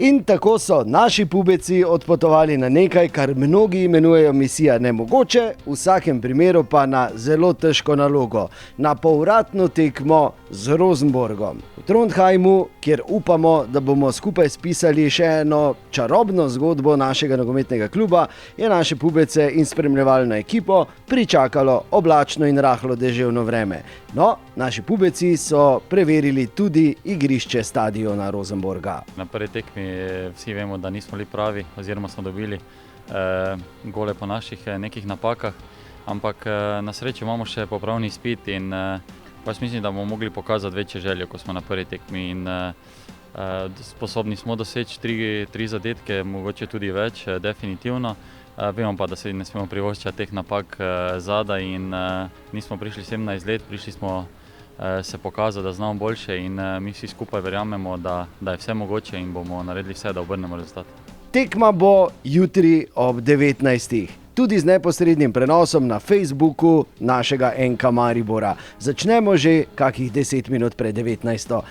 In tako so naši pubeci odpotovali na nekaj, kar mnogi imenujejo misija nemogoče, v vsakem primeru pa na zelo težko nalogo, na povratno tekmo z Rosenborgom. V Trondheimu, kjer upamo, da bomo skupaj spisali še eno čarobno zgodbo našega nogometnega kluba, je naše pubece in spremljevalno ekipo pričakalo oblačno in rahlo deževno vreme. No, naši pubeci so preverili tudi igrišče stadiona Rosenborga. Na prvi tekmi vsi vemo, da nismo bili pravi, oziroma smo dobili gole po naših nekih napakah, ampak na srečo imamo še popravni izpit in pač mislim, da bomo mogli pokazati večjo željo, ko smo na prvi tekmi in sposobni smo doseči tri zadetke, mogoče tudi več, definitivno. Vemo pa, da se ne smemo privoščiti teh napak zadaj in nismo prišli 17 let, prišli smo se pokazati, da znamo boljše in mi vsi skupaj verjamemo, da je vse mogoče in bomo naredili vse, da obrnemo rezultat. Tekma bo jutri ob 19. Tudi z neposrednim prenosom na Facebooku našega NK Maribora. Začnemo že kakih 10 minut pred 19.